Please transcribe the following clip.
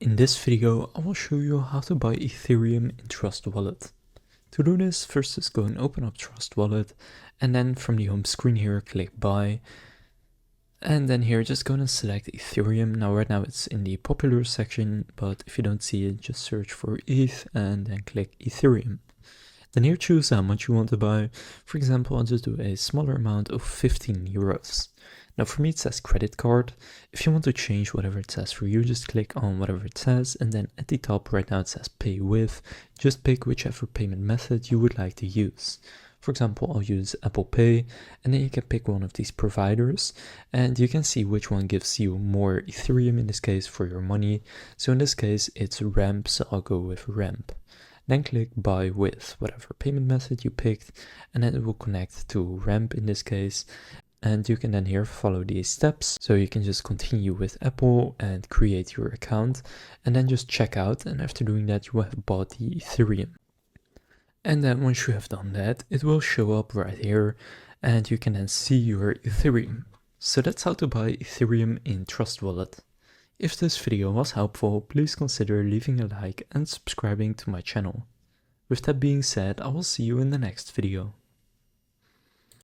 In this video, I will show you how to buy Ethereum in Trust Wallet. To do this, first just go and open up Trust Wallet, and then from the home screen here, click Buy. And then here, just go and select Ethereum. Now right now it's in the popular section, but if you don't see it, just search for ETH and then click Ethereum. Then here choose how much you want to buy. For example, I'll just do a smaller amount of 15 euros. Now for me it says credit card. If you want to change whatever it says for you, just click on whatever it says, and then at the top right now it says pay with. Just pick whichever payment method you would like to use. For example, I'll use Apple Pay, and then you can pick one of these providers and you can see which one gives you more Ethereum in this case for your money. So in this case it's Ramp, so I'll go with Ramp. Then click buy with whatever payment method you picked, and then it will connect to Ramp in this case. And you can then here follow these steps. So you can just continue with Apple and create your account and then just check out. And after doing that, you will have bought the Ethereum. And then once you have done that, it will show up right here and you can then see your Ethereum. So that's how to buy Ethereum in Trust Wallet. If this video was helpful, please consider leaving a like and subscribing to my channel. With that being said, I will see you in the next video.